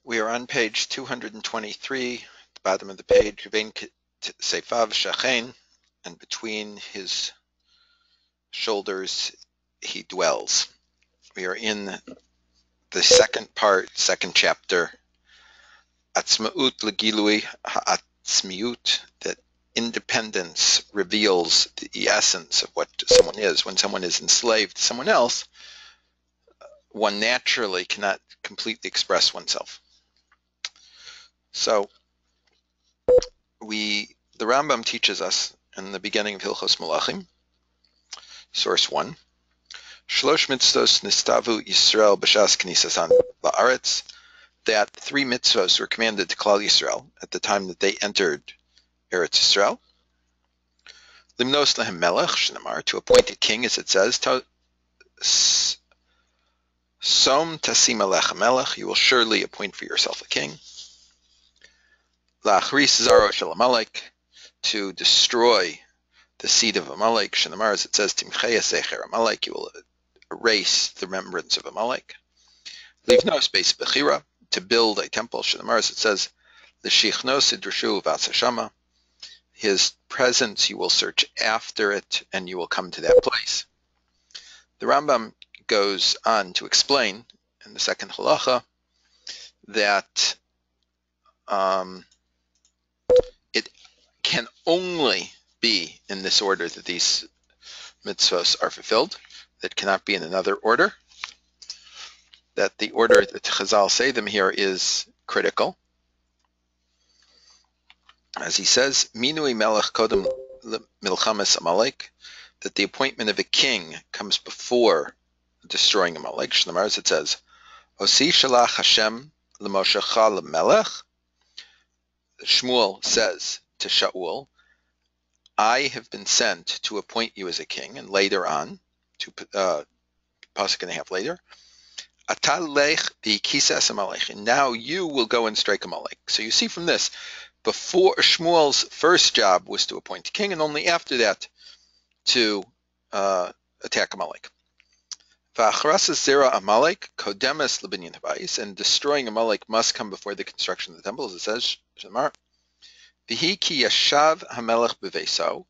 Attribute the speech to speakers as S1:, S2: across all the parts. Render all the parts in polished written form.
S1: We are on page 223, the bottom of the page, Seifav Shachain, and between his shoulders he dwells. We are in the second part, second chapter, Atzma'ut Legilui Ha'atzmiut, that independence reveals the essence of what someone is. When someone is enslaved to someone else, one naturally cannot completely express oneself. So the Rambam teaches us in the beginning of Hilchos Malachim, source 1, Shlosh mitzvos nistavu Yisrael b'shas knisasan la'aretz, that 3 mitzvos were commanded to Klal Yisrael at the time that they entered Eretz Yisrael. Limnos lahem melech, shenamar, to appoint a king, as it says, Som tasim alech melech, you will surely appoint for yourself a king. La'achris zaro shel Amalek, to destroy the seed of Amalek. Shenamar, as it says, Timchei secher Amalek, you will erase the remembrance of Amalek. Livnos beis bechira, to build a temple. Shenamar, as it says, L'shichnos idrshu v'atzashama, his presence you will search after it, and you will come to that place. The Rambam goes on to explain in the second halacha that it can only be in this order that these mitzvos are fulfilled. That cannot be in another order. That the order that Chazal say them here is critical. As he says, Minui melech kodem milchames Amalek, that the appointment of a king comes before destroying Amalek. Shnamar, as it says, Osi shalach Hashem l'moshecha l'melech. Shmuel says to Shaul, I have been sent to appoint you as a king, and later on, pasuk and a half later, Atalech b'kisas Amalek, and now you will go and strike Amalek. So you see from this, before Shmuel's first job was to appoint a king, and only after that to attack Amalek. V'achrasas zera Amalek kodemes lebinyan habayis, and destroying Amalek must come before the construction of the temple, as it says, Shemar, v'hi ki yashav hamelech b'veiso,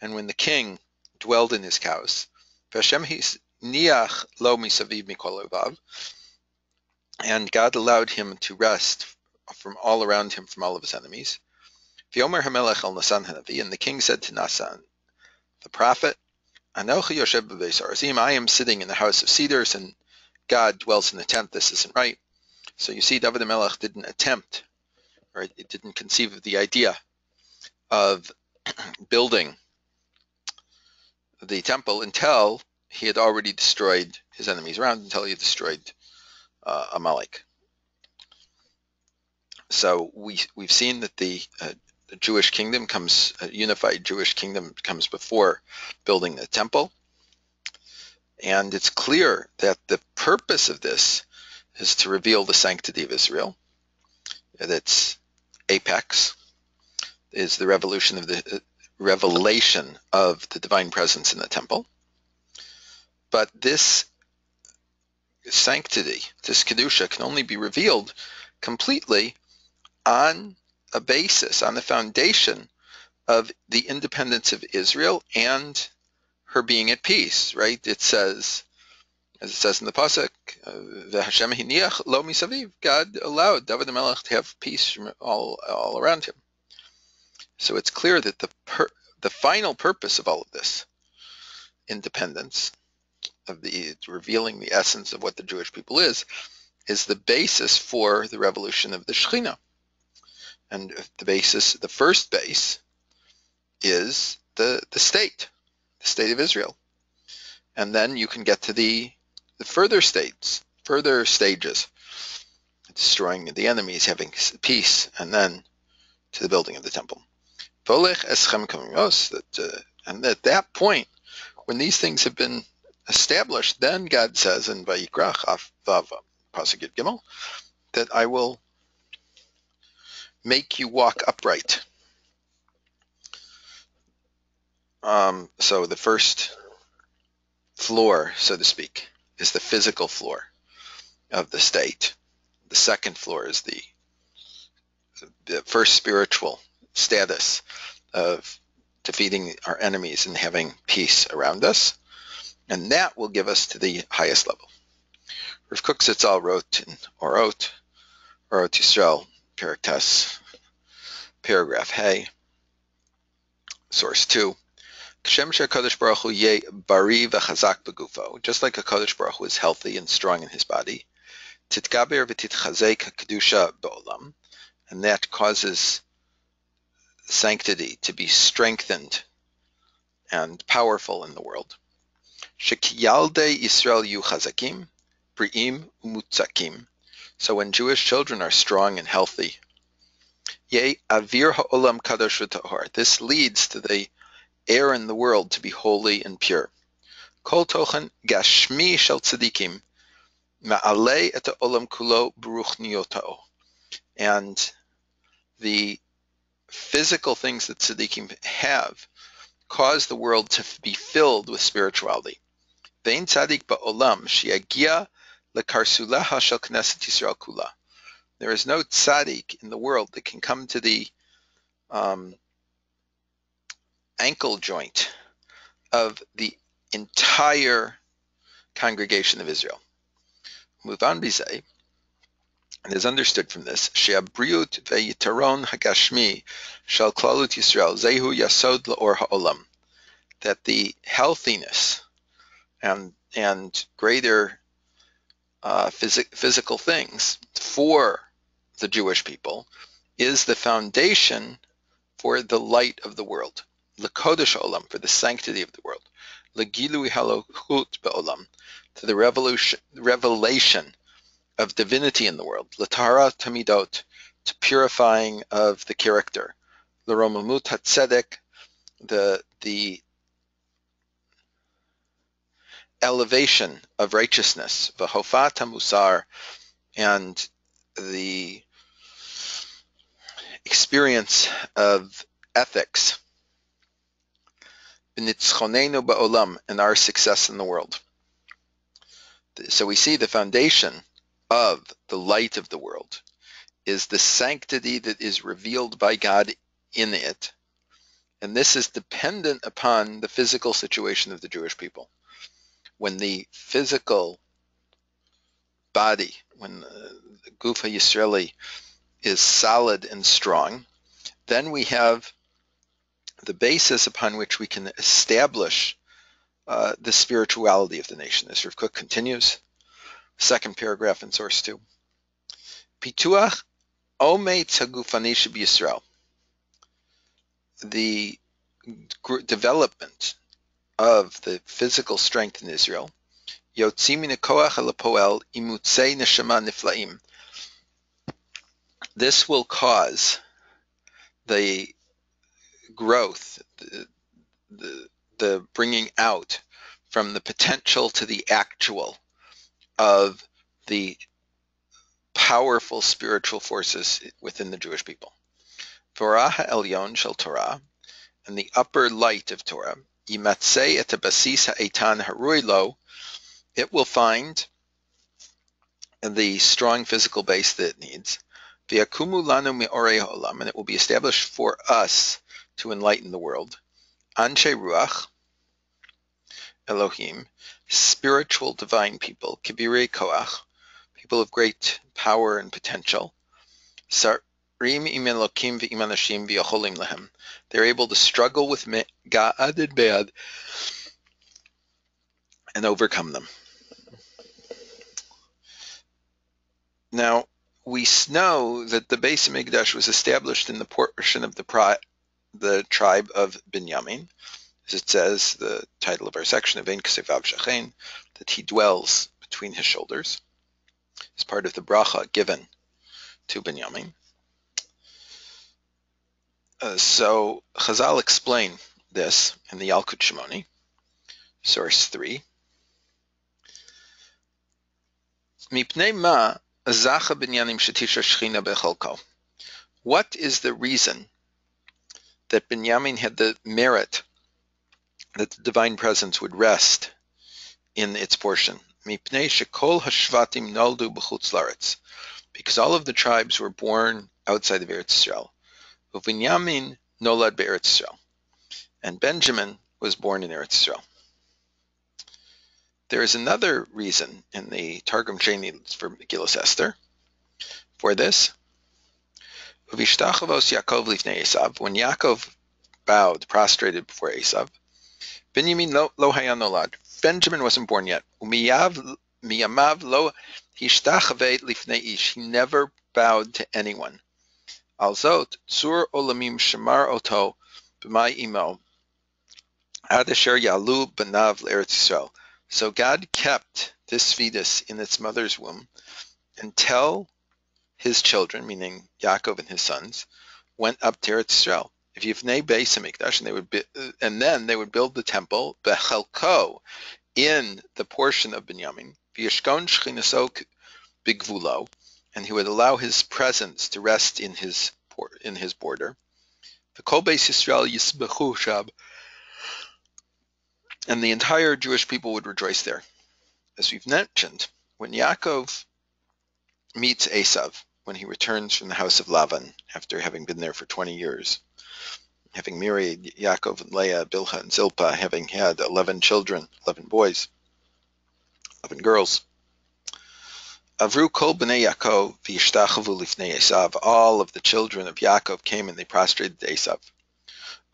S1: and when the king dwelled in his house, v'Hashem niach lo misaviv mikol ovav, and God allowed him to rest from all around him from all of his enemies. V'yomer hamelech al Nasan hanavi, and the king said to Nasan, the prophet, Anochi yoshev b'beis arazim, I am sitting in the house of cedars, and God dwells in the tent. This isn't right. So you see, David HaMelech didn't attempt, or it didn't conceive of the idea of building the temple until he had already destroyed his enemies around, until he had destroyed Amalek. So we've seen that the Jewish kingdom comes, a unified Jewish kingdom comes before building the temple. And it's clear that the purpose of this is to reveal the sanctity of Israel. At its apex is the revelation of the divine presence in the temple. But this sanctity, this kedusha, can only be revealed completely on a basis, on the foundation of the independence of Israel and her being at peace, right? It says, as it says in the pasuk, "V'Hashem hiniach lo misaviv." God allowed David HaMelech to have peace from all around him. So it's clear that the final purpose of all of this independence, of the revealing the essence of what the Jewish people is the basis for the revolution of the Shekhinah. And the first base is the state of Israel. And then you can get to the further stages, destroying the enemies, having peace, and then to the building of the temple. And at that point, when these things have been established, then God says in Vayikra Vav Pasuk Gimel that I will make you walk upright. So the first floor, so to speak, is the physical floor of the state, the second floor is the first spiritual status of defeating our enemies and having peace around us. And that will give us to the highest level. Rav Kook Zitzal wrote in Orot Yisrael, Periktas, paragraph Hey, source 2. Just like a Kadosh Baruch Hu is healthy and strong in his body, titgaber v'titchazek kedusha ba'olam, and that causes sanctity to be strengthened and powerful in the world. Shekiyalde Yisrael yu chazakim, bri'im umutzakim. So when Jewish children are strong and healthy, ye avir ha'olam kadosh v'tahor. This leads to the air in the world to be holy and pure. Kol tochen gashmi shel tzadikim ma'alei et ha'olam kulo beruchniyotao. And the physical things that tzaddikim have cause the world to be filled with spirituality. Vein tzaddik ba'olam sheyagia lekarsulaha shel knesset Yisrael kula. There is no tzaddik in the world that can come to the ankle joint of the entire congregation of Israel. Move on, Bizay. And is understood from this, she'abriut ve'yitaron hagashmi shel klalut Yisrael zehu yasod la'or ha'olam, that the healthiness and greater physical things for the Jewish people is the foundation for the light of the world, l'kodesh olam, for the sanctity of the world, l'gilui halachut be'olam, to the revelation of divinity in the world, l'tahara tamidot, to purifying of the character, l'romamut hatzedek, the elevation of righteousness, v'hofat hamusar, and the experience of ethics, b'nitzchonenu ba'olam, and our success in the world. So we see the foundation of the light of the world is the sanctity that is revealed by God in it. And this is dependent upon the physical situation of the Jewish people. When the physical body, when the Gufa Yisraeli is solid and strong, then we have the basis upon which we can establish the spirituality of the nation. As Rav Kook continues, second paragraph in source 2. Pituach ometz hagufani sheb'Yisrael. The development of the physical strength in Israel. Yotzi min hakoach halapoel imutzei neshama niflaim. This will cause the growth, the bringing out from the potential to the actual of the powerful spiritual forces within the Jewish people. Vorah ha'elyon shel Torah, and the upper light of Torah, yimatzei et habasis ha'eitan harui lo, it will find the strong physical base that it needs. V'yakumu lanu me'orei ha'olam, and it will be established for us to enlighten the world. Anshe ruach, Elohim, spiritual divine people, kibirei koach, people of great power and potential. Sarim im Elokim v'im anashim v'yacholim lehem. They're able to struggle with God and bad and overcome them. Now, we know that the Beis Hamikdash was established in the portion of the tribe of Binyamin, as it says, the title of our section of Ein Kasevav Shachein, that he dwells between his shoulders, as part of the bracha given to Binyamin. So Chazal explain this in the Yalkut Shimoni, source 3. Mipnei ma zacha binyanim shetisha shechina bechalko. What is the reason that Binyamin had the merit that the divine presence would rest in its portion? Mipnei shekol hashvatim noldu b'chutz laretz. because all of the tribes were born outside of Eretz Yisrael. Uvinyamin nolad be'Eretz Yisrael, and Benjamin was born in Eretz Yisrael. There is another reason in the Targum Sheni for Megillas Esther for this. Uvishtachavos Yaakov lifnei Esav, when Yaakov bowed, prostrated before Esav, Binyamin lo haya nolad, Benjamin wasn't born yet. Miyamav lo hishtachave lifnei ish, he never bowed to anyone. Alzot tzur olamim shamar oto b'mai imo ad asher yalu b'nav l'Eretz Yisrael. So God kept this fetus in its mother's womb until his children, meaning Yaakov and his sons, went up to Eretz Yisrael. If Yivnei Beis Hamikdash, and then they would build the temple bechelko, in the portion of Binyamin, v'yishkon shchinaso bigvulo, and he would allow his presence to rest in his border. V'kol Beis Yisrael yisbechu sham, and the entire Jewish people would rejoice there. As we've mentioned, when Yaakov meets Esav, when he returns from the house of Lavan after having been there for 20 years, having married Yaakov and Leah, Bilhah and Zilpah, having had 11 children, 11 boys, 11 girls. Avru kol b'nei Yaakov v'yishtachavu lifnei Esav. All of the children of Yaakov came and they prostrated to Esav.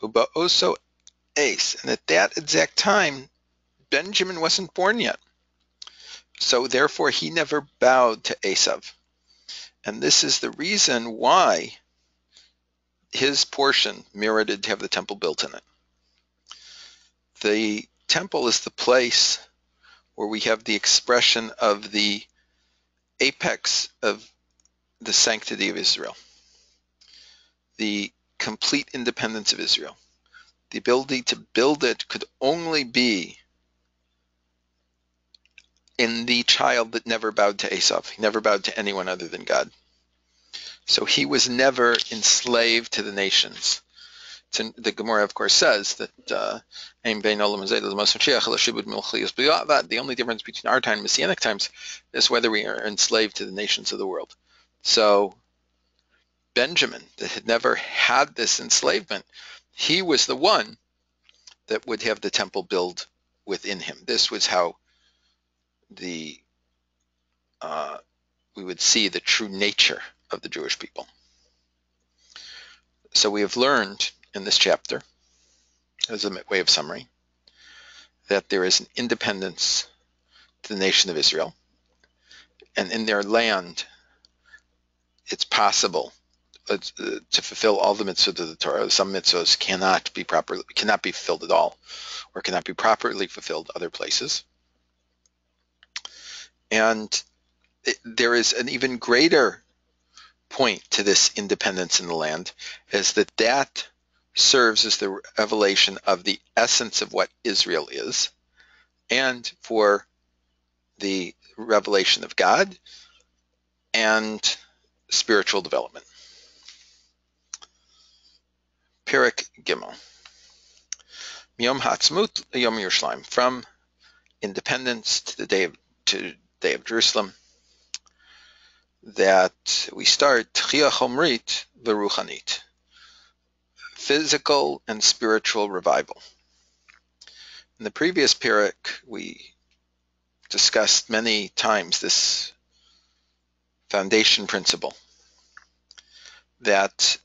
S1: Uba oso Ace, and at that exact time, Benjamin wasn't born yet. So therefore he never bowed to Esav. And this is the reason why his portion merited to have the temple built in it. The temple is the place where we have the expression of the apex of the sanctity of Israel, the complete independence of Israel. The ability to build it could only be in the child that never bowed to Esav. He never bowed to anyone other than God. So he was never enslaved to the nations. The Gemara, of course, says that the only difference between our time and Messianic times is whether we are enslaved to the nations of the world. So Benjamin, that had never had this enslavement, he was the one that would have the temple built within him. This was how we would see the true nature of the Jewish people. So we have learned in this chapter, as a way of summary, that there is an independence to the nation of Israel, and in their land it's possible to fulfill all the mitzvot of the Torah. Some mitzvahs cannot be fulfilled at all, or cannot be properly fulfilled other places. And there is an even greater point to this independence in the land, is that serves as the revelation of the essence of what Israel is, and for the revelation of God and spiritual development. Perek Gimel. Yom Ha'atzmaut Yom Yerushalayim, from independence to the day of Jerusalem, that we start Tchiyah Chomrit V'Ruchanit, physical and spiritual revival. In the previous perek, we discussed many times this foundation principle, that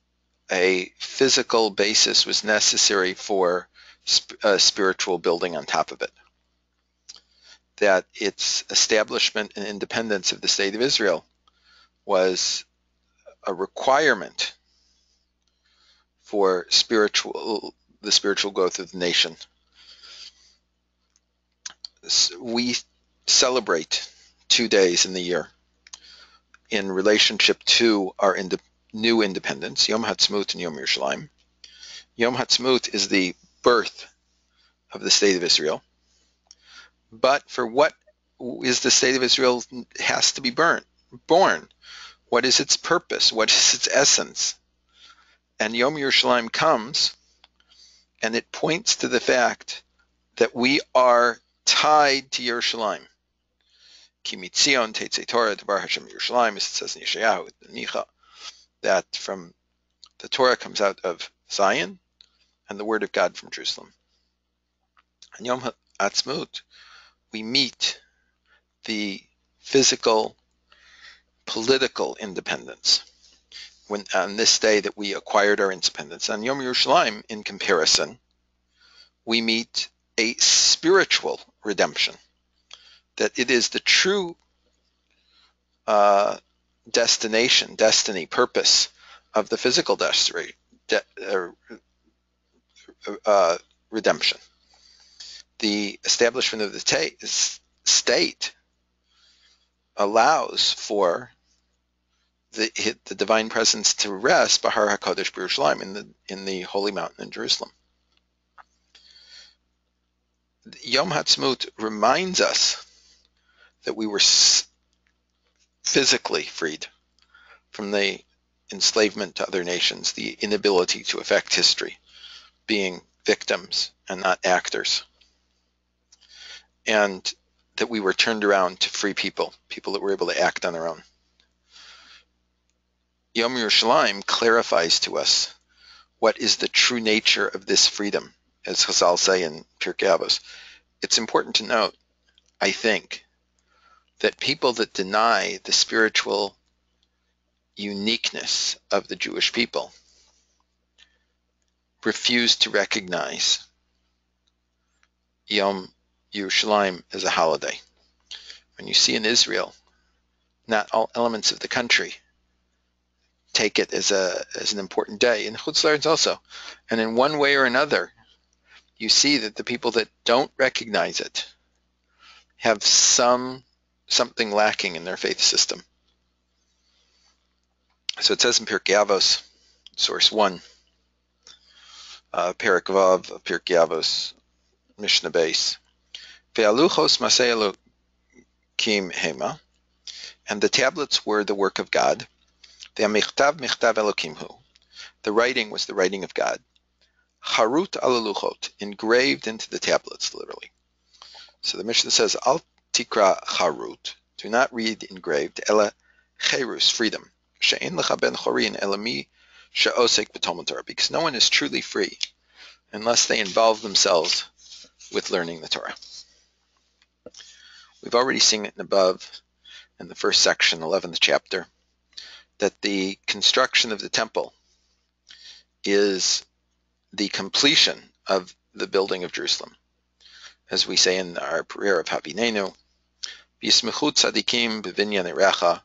S1: a physical basis was necessary for spiritual building on top of it. That its establishment and independence of the state of Israel was a requirement for the spiritual growth of the nation. We celebrate 2 days in the year in relationship to our new independence, Yom Ha'atzmaut and Yom Yerushalayim. Yom Ha'atzmaut is the birth of the state of Israel. But for what is the state of Israel has to be born? What is its purpose? What is its essence? And Yom Yerushalayim comes, and it points to the fact that we are tied to Yerushalayim. Ki mitzion teitzei Torah devar Hashem Yerushalayim, as it says in Yeshayahu and Micha, that from the Torah comes out of Zion, and the word of God from Jerusalem. On Yom Ha'atzmaut, we meet the physical, political independence. When on this day that we acquired our independence, on Yom Yerushalayim, in comparison, we meet a spiritual redemption. That it is the true destiny, purpose of the physical redemption. The establishment of the state allows for the divine presence to rest Bahar HaKadosh B'Yerushalayim, in the holy mountain in Jerusalem. Yom Ha'atzmaut reminds us that we were physically freed from the enslavement to other nations, the inability to affect history, being victims and not actors, and that we were turned around to free people that were able to act on their own. Yom Yerushalayim clarifies to us what is the true nature of this freedom, as Chazal say in Pirkei Avos. It's important to note, I think, that people that deny the spiritual uniqueness of the Jewish people refuse to recognize Yom Yerushalayim as a holiday. When you see in Israel, not all elements of the country take it as an important day. In Chutz La'aretz also. And in one way or another, you see that the people that don't recognize it have something lacking in their faith system. So it says in Pirkei Avos, source 1, Perek Vav of Pirkei Avos, Mishnah Beis, Ve'aluchos Masei Elokim Hema, and the tablets were the work of God. Ve'amichtav michtav Elokim hu, the writing was the writing of God. Harut al luchot, engraved into the tablets, literally. So the Mishnah says, Al tikra harut, do not read engraved, ela cherus, freedom. She'en lecha ben chorin ela mi she'osek b'talmud Torah, because no one is truly free unless they involve themselves with learning the Torah. We've already seen it above in the first section, 11th chapter, that the construction of the temple is the completion of the building of Jerusalem. As we say in our prayer of Havinenu, Yismechu tzadikim b'vinyan erecha,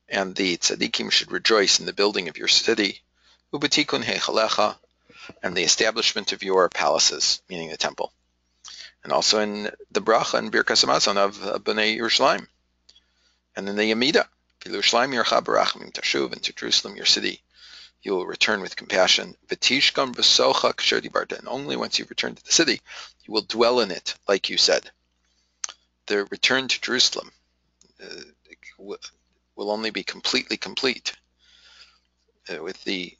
S1: and the tzadikim should rejoice in the building of your city, ubetikun heichalecha, and the establishment of your palaces, meaning the temple. And also in the bracha and Birkas Hamazon of Bnei Yerushalayim, and in the Yamida, Yerushalayim Yercha Barachim Tashuv, and to Jerusalem, your city, you will return with compassion. V'tishkon b'socha k'sher dibarta, and only once you return to the city, you will dwell in it, like you said. The return to Jerusalem will only be completely complete with the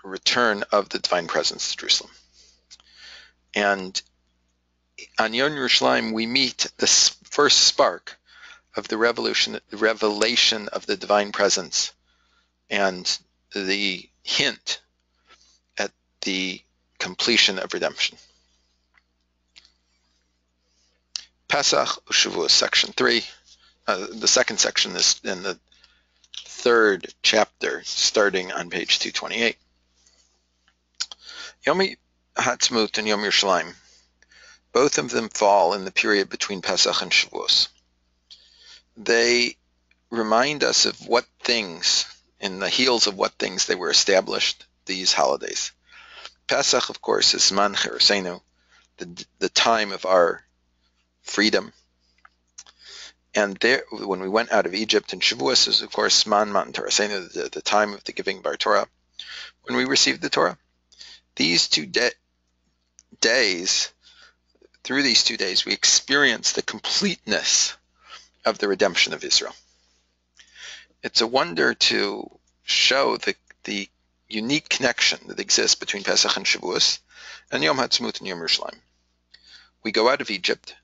S1: return of the divine presence to Jerusalem. And on Yom Yerushalayim, we meet the first spark of the revelation of the divine presence, and the hint at the completion of redemption. Pesach Shavuos, section 3. The second section is in the third chapter, starting on page 228. Yom Ha'atzmaut and Yom Yerushalayim, both of them fall in the period between Pesach and Shavuos. They remind us of what things, in the heels of what things they were established, these holidays. Pesach, of course, is Zman Cherusenu, the time of our freedom. And there, when we went out of Egypt, and Shavuos is, of course, Zman Matan Torasenu, the time of the giving Bar Torah, when we received the Torah. These 2 days, through these 2 days, we experience the completeness of the redemption of Israel. It's a wonder to show the unique connection that exists between Pesach and Shavuos, and Yom Ha'atzmaut and Yom Yerushalayim. We go out of Egypt.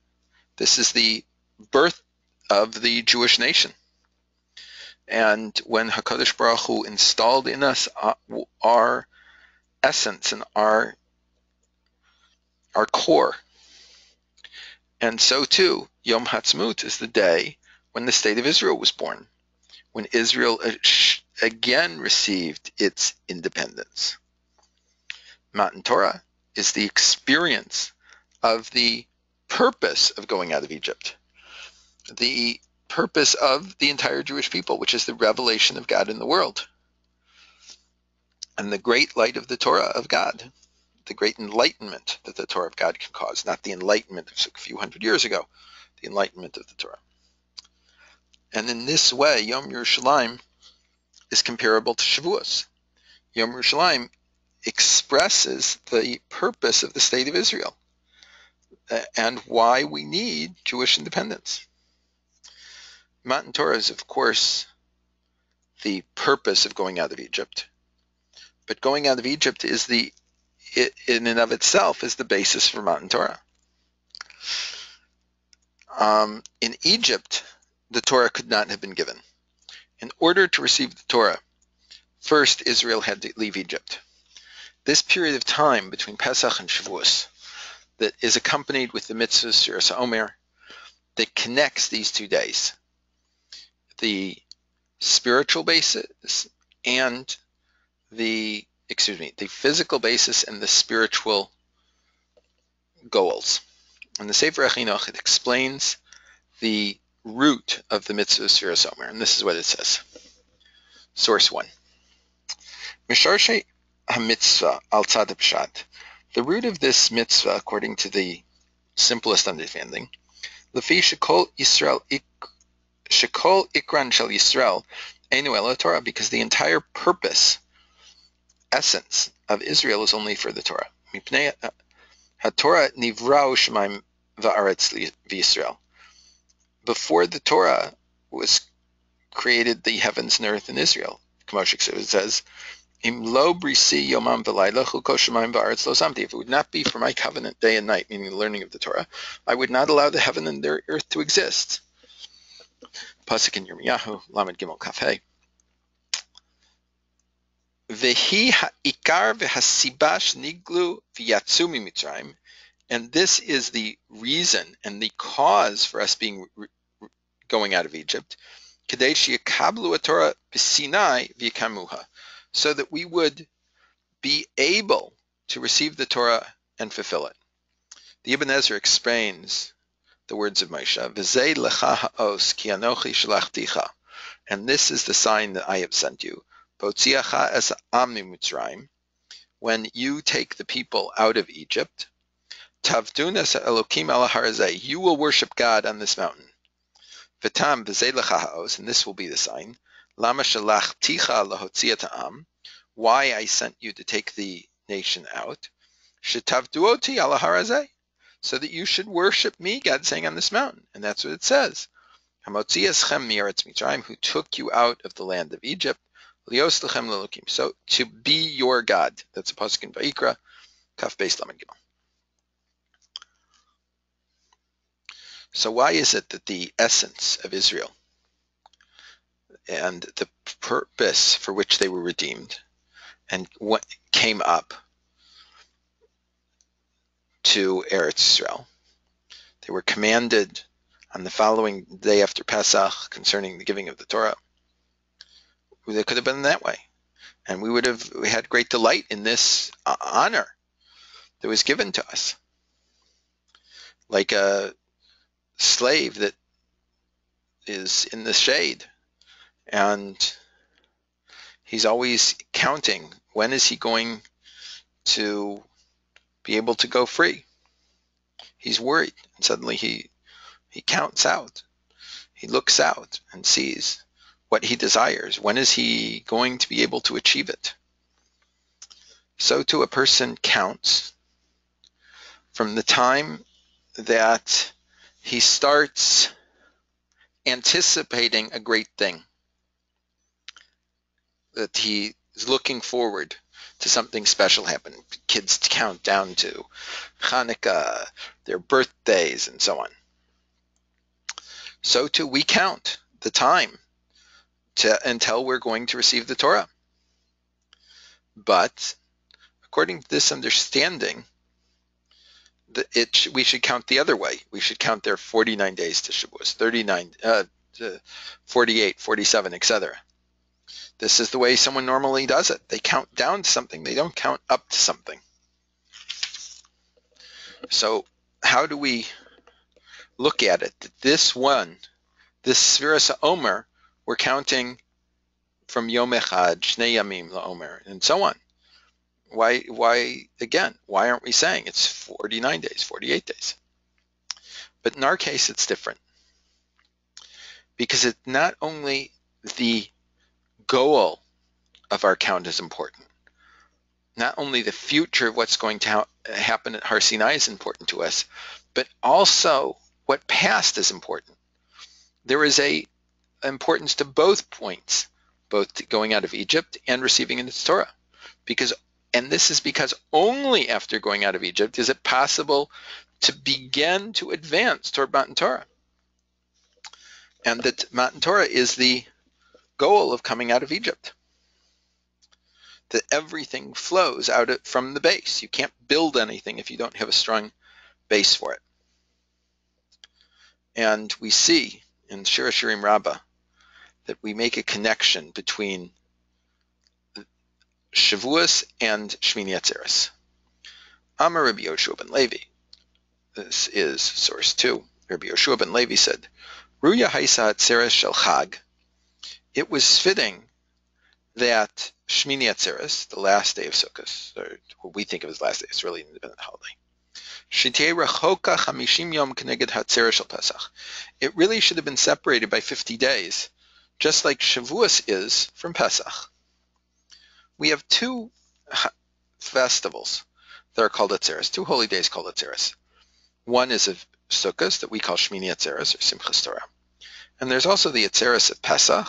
S1: This is the birth of the Jewish nation. And when HaKadosh Baruch Hu installed in us our essence and our core, and so too, Yom Ha'atzmaut is the day when the state of Israel was born, when Israel again received its independence. Matan Torah is the experience of the purpose of going out of Egypt, the purpose of the entire Jewish people, which is the revelation of God in the world, and the great light of the Torah of God, the great enlightenment that the Torah of God can cause, not the enlightenment of a few hundred years ago, the enlightenment of the Torah. And in this way, Yom Yerushalayim is comparable to Shavuos. Yom Yerushalayim expresses the purpose of the state of Israel and why we need Jewish independence. Matan Torah is, of course, the purpose of going out of Egypt. But going out of Egypt is in and of itself is the basis for Matan Torah. In Egypt, the Torah could not have been given. In order to receive the Torah, first Israel had to leave Egypt. This period of time between Pesach and Shavuos that is accompanied with the mitzvah Siras HaOmer that connects these 2 days, the spiritual basis and the physical basis and the spiritual goals. In the Sefer HaChinuch, it explains the root of the mitzvah Siras HaOmer, and this is what it says. Source 1. Misharshe HaMitzvah al tzad ha'pshat. The root of this mitzvah, according to the simplest understanding, Lefi shekol ikran shel Yisrael einu ela Torah, because the entire purpose, essence of Israel is only for the Torah. Mipnei haTorah nivrau shemaim va'aretz v'Yisrael. Before the Torah was created, the heavens and earth in Israel. It says, Im lo brisi yomam v'layla chulko shemaim va'aretz lo samti. If it would not be for my covenant day and night, meaning the learning of the Torah, I would not allow the heaven and the earth to exist. Pasuk in Yirmiyahu, Lamed Gimel Kaf Hey. Vehi ha'ikar v'hasibash niglu v'yatsu miMitzrayim. And this is the reason and the cause for us going out of Egypt, Kadei sheyakablu Torah b'Sinai v'yikamuha, so that we would be able to receive the Torah and fulfill it. The Ibn Ezra explains the words of Moshe, V'zei lecha ha'os ki anochi shalachticha, and this is the sign that I have sent you, Botziacha es am miMitzrayim, when you take the people out of Egypt, Tavdun es Elokim ala harazeh, you will worship God on this mountain. V'tam v'zei lecha ha'os, and this will be the sign, Lama shalachticha lahotziat ha'am, why I sent you to take the nation out, Shetavduoti ala harazeh, so that you should worship me, God saying, on this mountain. And that's what it says. Hamotzi eschem mi'aretz Mitzrayim, who took you out of the land of Egypt, lios lechem lelokim, so to be your God. That's a pasuk in Vayikra, Kaf Beis Lamed Gimel. So why is it that the essence of Israel and the purpose for which they were redeemed and what came up to Eretz Yisrael, they were commanded on the following day after Pesach concerning the giving of the Torah? They could have been that way, and we had great delight in this honor that was given to us, like a slave that is in the shade and he's always counting, when is he going to be able to go free? He's worried, and suddenly he counts out, he looks out and sees what he desires. When is he going to be able to achieve it? So too a person counts from the time that he starts anticipating a great thing, that he is looking forward to something special happen. Kids count down to Hanukkah, their birthdays, and so on. so too we count the time until we're going to receive the Torah. But according to this understanding, we should count the other way. We should count their 49 days to Shavuos, 39, 48, 47, etc. This is the way someone normally does it. They count down to something. They don't count up to something. So how do we look at it? This Sfiras HaOmer, we're counting from Yom Echad, Shnei Yamim LaOmer, and so on. Why aren't we saying it's 49 days, 48 days? But in our case, it's different. Because it's not only the goal of our count is important, not only the future of what's going to happen at Har Sinai is important to us, but also what past is important. There is a importance to both points, both going out of Egypt and receiving the Torah. And this is because only after going out of Egypt is it possible to begin to advance toward Matan Torah. And that Matan Torah is the goal of coming out of Egypt. That everything flows from the base. You can't build anything if you don't have a strong base for it. And we see in Shir Hashirim Rabbah that we make a connection between Shavuos and Shmini Atzeres. Amar Rabbi Yoshua ben Levi. This is source 2. Rabbi Yoshua ben Levi said, Ruya Haisa Atzeres Shel Chag. It was fitting that Shmini Atzeres, the last day of Sukkot, or what we think of as last day, it's really an independent holiday. Shitei Rechoka 50 Yom Keneged Hatzeres Shel Pesach. It really should have been separated by 50 days, just like Shavuos is from Pesach. We have two festivals that are called Atzeres, two holy days called Atzeres. One is of Sukkot that we call Shmini Atzeres or Simchas Torah. And there's also the Atzeres of Pesach,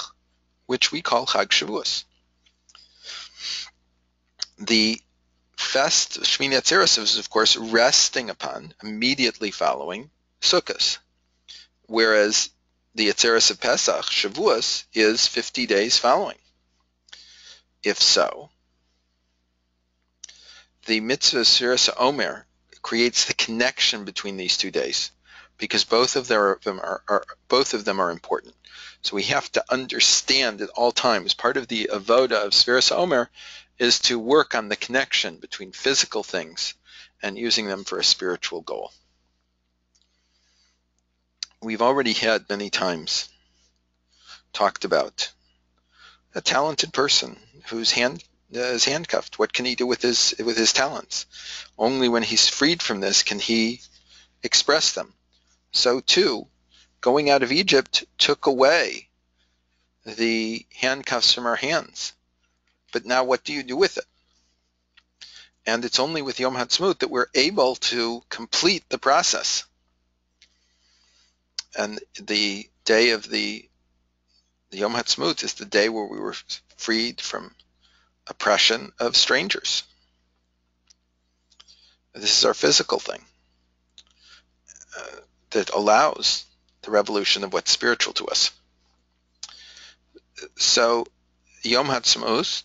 S1: which we call Chag Shavuos. The fest, Shmini Atzeres, is of course resting upon, immediately following Sukkot, whereas the Atzeres of Pesach, Shavuos, is 50 days following. If so, the mitzvah Sfiras HaOmer creates the connection between these 2 days, because both of them are important. So we have to understand at all times. Part of the avoda of Sfiras HaOmer is to work on the connection between physical things and using them for a spiritual goal. We've already had many times talked about a talented person whose hand is handcuffed. What can he do with his talents? Only when he's freed from this can he express them. So too, going out of Egypt took away the handcuffs from our hands. But now what do you do with it? And it's only with Yom HaTzmaut that we're able to complete the process. And the day of the Yom HaTzmaut is the day where we were freed from oppression of strangers. This is our physical thing that allows the revolution of what's spiritual to us. So Yom HaTzmaut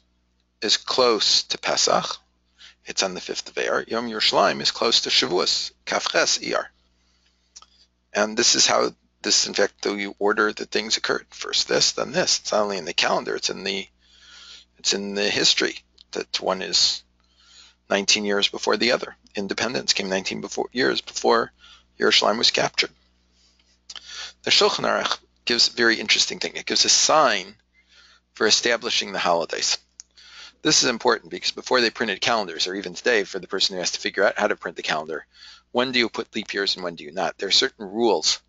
S1: is close to Pesach. It's on the 5th of Iyar. Yom Yerushalayim is close to Shavuos, Kafches Iyar. And this is how this, in fact, the order that things occurred. First this, then this. It's not only in the calendar, it's in the history that one is 19 years before the other. Independence came 19 years before Yerushalayim was captured. The Shulchan Aruch gives a very interesting thing. It gives a sign for establishing the holidays. This is important because before they printed calendars, or even today for the person who has to figure out how to print the calendar, when do you put leap years and when do you not? There are certain rules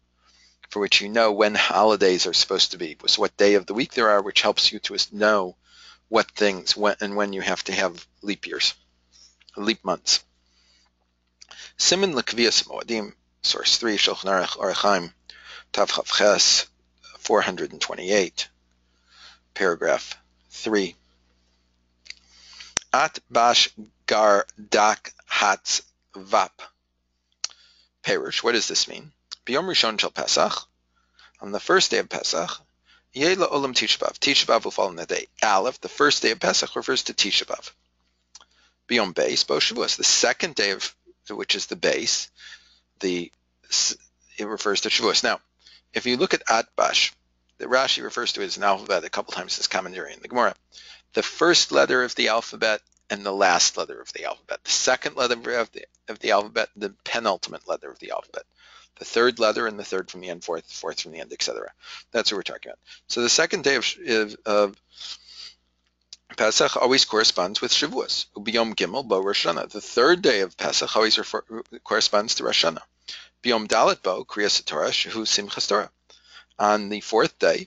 S1: for which you know when holidays are supposed to be. So what day of the week there are, which helps you to know what things, when you have to have leap years, leap months. Siman L'Kviyas Moadim, source 3, Shulchan Aruch, Orach Chaim, Tav Chav Ches, 428, paragraph 3. At bash gar dak hatz vap. Perush, what does this mean? B'yom Rishon shel Pesach, On the first day of Pesach, Yela Olam Tisha B'Av. Tisha B'Av will fall on that day. Aleph, the first day of Pesach, refers to Tisha B'Av. Biyom Beis, Bo Shavuos. The second day of, which is the base, it refers to Shavuos. Now, if you look at Atbash, the Rashi refers to it as an alphabet a couple times in his commentary in the Gemara. The first letter of the alphabet and the last letter of the alphabet. The second letter of the alphabet, the penultimate letter of the alphabet. The third letter and the third from the end, fourth from the end, etc. That's what we're talking about. So the second day of Pesach always corresponds with Shavuos. Ubiyom Gimel Bo Rosh Hashanah. The third day of Pesach always corresponds to Rosh Hashanah. Biyom Dalet Bo Kriyas Torah Shehu Simchas Torah. On the fourth day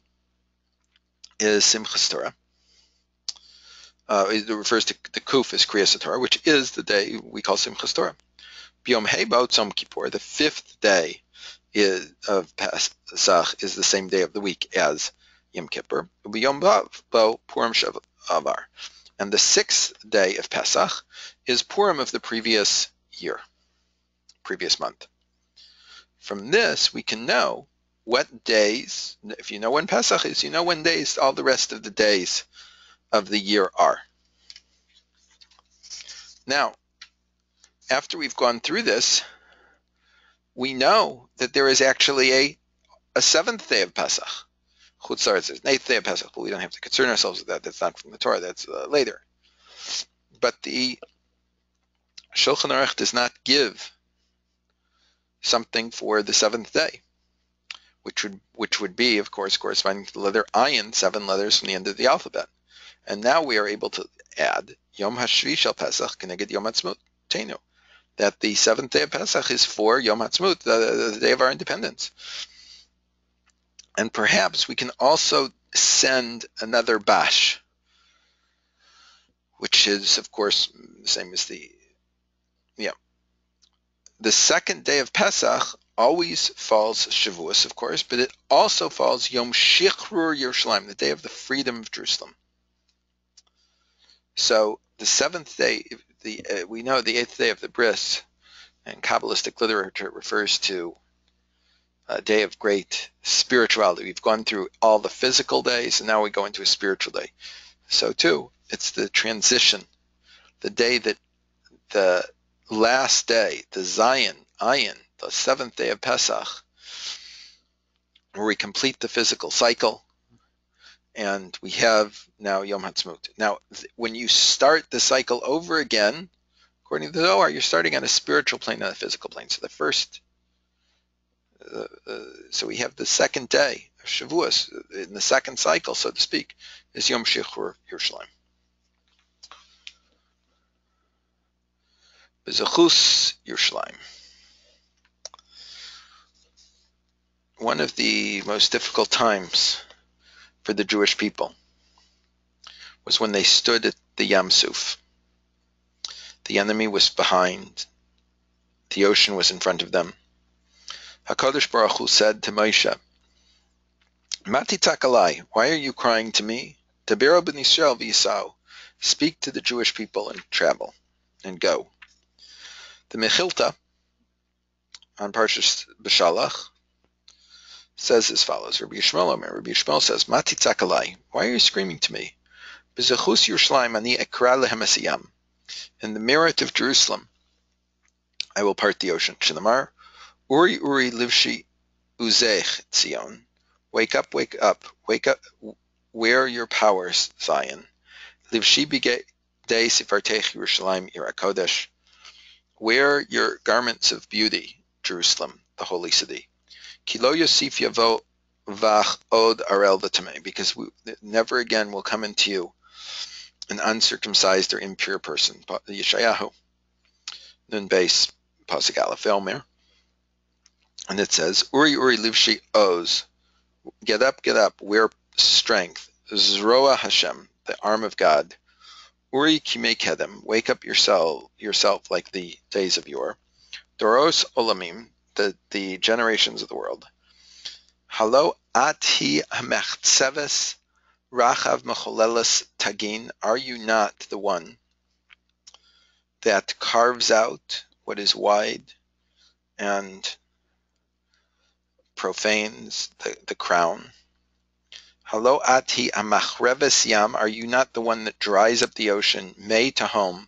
S1: is Simchas Torah. It refers to the Kuf as Kriyas Torah, which is the day we call Simchas Torah. Biyom Hei Bo Tzom Kippur, the fifth day of Pesach is the same day of the week as Yom Kippur. Biyom Vav Bo Purim Shavar, and the sixth day of Pesach is Purim of the previous year, previous month. From this, we can know what days. If you know when Pesach is, you know when days all the rest of the days of the year are. Now, after we've gone through this, we know that there is actually a seventh day of Pesach. Chutzar says eighth day of Pesach, but we don't have to concern ourselves with that. That's not from the Torah. That's later. But the Shulchan Aruch does not give something for the seventh day, which would be, of course, corresponding to the letter Ayin, 7 letters from the end of the alphabet. And now we are able to add Yom HaShvi Shel Pesach Keneged Yom Ha'atzmaut Teinu, that the seventh day of Pesach is for Yom Ha'atzmaut, the day of our independence. And perhaps we can also send another bash, which is, of course, the same as the second day of Pesach always falls Shavuos, of course, but it also falls Yom Shichrur Yerushalayim, the day of the freedom of Jerusalem. So the seventh day, we know the eighth day of the bris, and Kabbalistic literature refers to a day of great spirituality. We've gone through all the physical days, and now we go into a spiritual day. So too, it's the transition, the day that the last day, the Ayin, the seventh day of Pesach, where we complete the physical cycle, and we have now Yom Ha'atzmaut. Now, when you start the cycle over again, according to the Zohar, you're starting on a spiritual plane, not a physical plane. So the first, so we have the second day of Shavuos, in the second cycle, so to speak, is Yom Shichrur Yerushalayim. B'zechus Yerushalayim. One of the most difficult times for the Jewish people was when they stood at the Yam Suf. The enemy was behind. The ocean was in front of them. HaKadosh Baruch Hu said to Moshe, Mati takalai, why are you crying to me? Tabiro ben Yisrael v'yisau, speak to the Jewish people and travel and go. The Mechilta on Parshas B'Shalach says as follows. Rabbi Yishmael says, Mati takalai, why are you screaming to me? B'zechus Yerushalayim ani ekra lehem esiyam. In the merit of Jerusalem, I will part the ocean. Shinamar, Uri Uri livshi uzech Tzion. Wake up, wake up, wake up. Wear your powers, Zion. Livshi bigei sifartech Yerushalayim ir HaKodesh. Wear your garments of beauty, Jerusalem, the holy city. Kilo Yosif Yavo Vach Od Arel V'Tamei, because never again will come into you an uncircumcised or impure person. Yeshayahu, Nun Beis, Pasuk Aleph Elmer. And it says, Uri Uri Livshi Oz, get up, wear strength. Zroa Hashem, the arm of God. Uri Kimei Kedem, wake up yourself like the days of yore. Doros Olamim, the generations of the world. Halo Ati Hamechseves Rachav Mecholeles Tagin, are you not the one that carves out what is wide and profanes the crown. Halo ati amachreves yam, are you not the one that dries up the ocean? May tahom,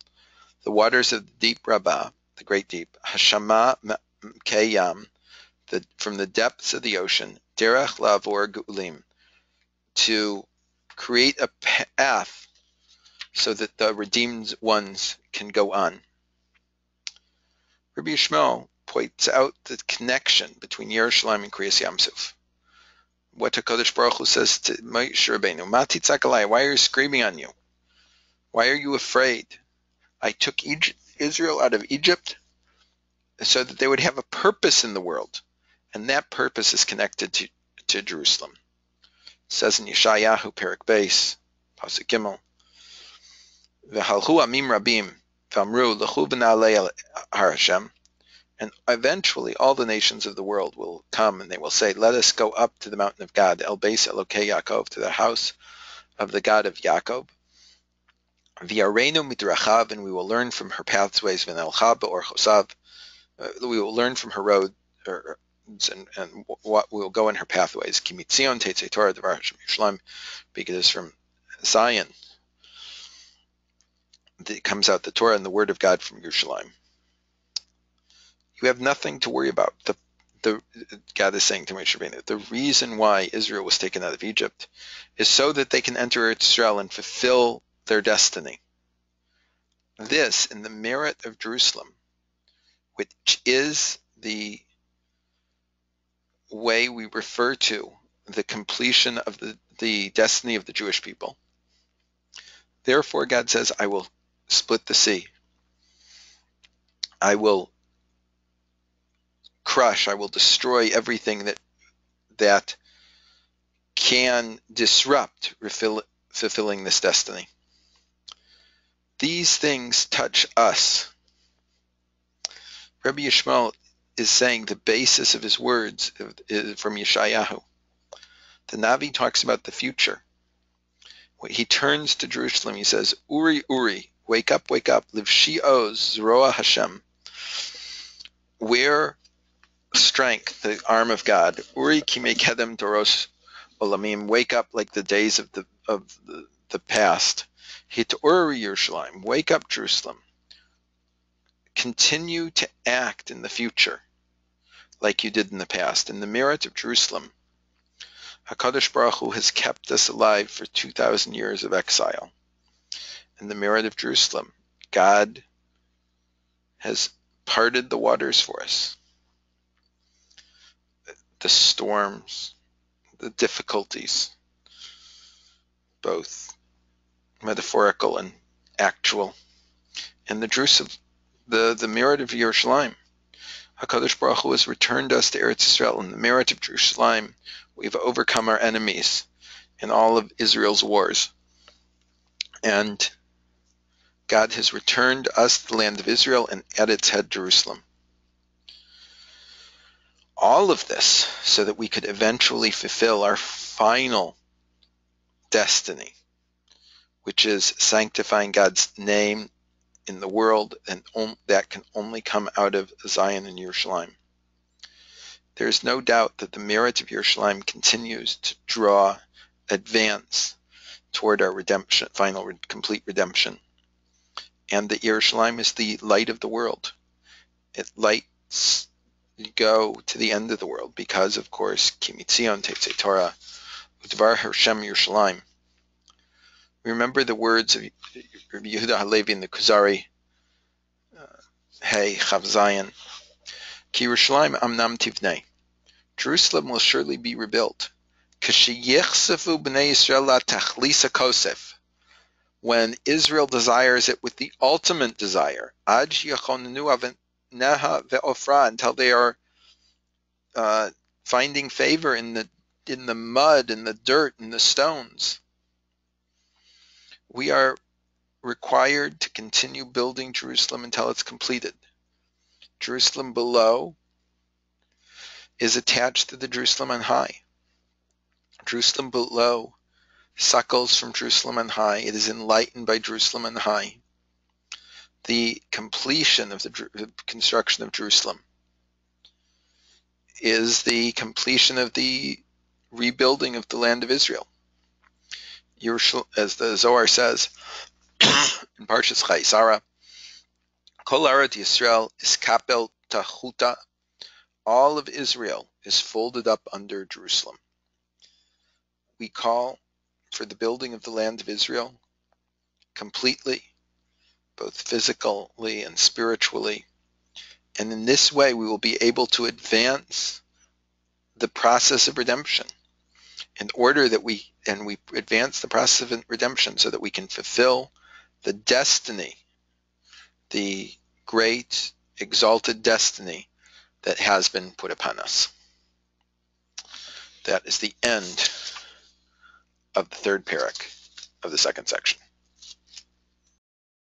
S1: the waters of the deep Rabbah, the great deep. Hashama keyam, from the depths of the ocean. Derech lavor gulim, to create a path so that the redeemed ones can go on. Rabbi Yishmael points out the connection between Yerushalayim and Kriyas Yamsuf. What HaKadosh Baruch Hu says to Moshe Rabbeinu, Ma titzak alai, why are you screaming on you? Why are you afraid? I took Israel out of Egypt so that they would have a purpose in the world, and that purpose is connected to Jerusalem. It says in Yeshayahu, Perek Beis, Pasuk Gimel, V'halchu amim rabim, v'amru l'chu v'na'alei har Hashem, and eventually all the nations of the world will come and they will say, let us go up to the mountain of God, El Beis Elokei Yaakov, to the house of the God of Yaakov. V'yareinu midrachav, and we will learn from her pathways, v'nelcha b'orchosav, we will learn from her road, and what we will go in her pathways. Ki mitzion teitzei Torah devar Hashem Yerushalayim, because from Zion it comes out the Torah and the word of God from Yerushalayim. You have nothing to worry about. The God is saying to Moshe Rabbeinu, the reason why Israel was taken out of Egypt is so that they can enter Israel and fulfill their destiny. This, in the merit of Jerusalem, which is the way we refer to the completion of the destiny of the Jewish people. Therefore, God says, I will split the sea. I will crush, I will destroy everything that can disrupt fulfilling this destiny. These things touch us. Rabbi Yishmael is saying the basis of his words is from Yeshayahu. The Navi talks about the future. When he turns to Jerusalem, he says, Uri, Uri, wake up, Livshi Oz, Zroa Hashem. Wear strength, the arm of God. Uri Kime Kedem Doros Olamim, wake up like the days of the past. Hit Uri Yerushalayim, wake up Jerusalem. Continue to act in the future like you did in the past. In the merit of Jerusalem, HaKadosh Baruch Hu has kept us alive for 2,000 years of exile. In the merit of Jerusalem, God has parted the waters for us. The storms, the difficulties, both metaphorical and actual, and the Jerusalem, the merit of Yerushalayim. HaKadosh Baruch Hu has returned us to Eretz Yisrael. In the merit of Jerusalem, we've overcome our enemies in all of Israel's wars. And God has returned us to the land of Israel and at its head Jerusalem. All of this so that we could eventually fulfill our final destiny, which is sanctifying God's name in the world, and that can only come out of Zion and Yerushalayim. There is no doubt that the merit of Yerushalayim continues to advance toward our redemption, final complete redemption. And that Yerushalayim is the light of the world. It lights go to the end of the world because, of course, Ki mitzion teitzei Torah u'dvar Hashem Yerushalayim. Remember the words of Rabbi Yehuda Halevi in the Kuzari, Hey Chav Zayin, Ki Yerushalayim amnam tivnei. Jerusalem will surely be rebuilt. Kashiyichsefu b'nei Yisrael la tachlisa kosef. When Israel desires it with the ultimate desire, Ad yachonenu aveneha ve'ofra, until they are finding favor in the mud, in the dirt, in the stones. We are required to continue building Jerusalem until it's completed. Jerusalem below is attached to the Jerusalem on high. Jerusalem below suckles from Jerusalem on high. It is enlightened by Jerusalem on high. The completion of the construction of Jerusalem is the completion of the rebuilding of the land of Israel. As the Zohar says in Parshas Chaisara, Kol Aretz Yisrael is kapel tachuta. All of Israel is folded up under Jerusalem. We call for the building of the land of Israel completely, both physically and spiritually. And in this way, we will be able to advance the process of redemption in order that we advance the process of redemption so that we can fulfill the destiny, the great exalted destiny that has been put upon us. That is the end of the third parak of the second section.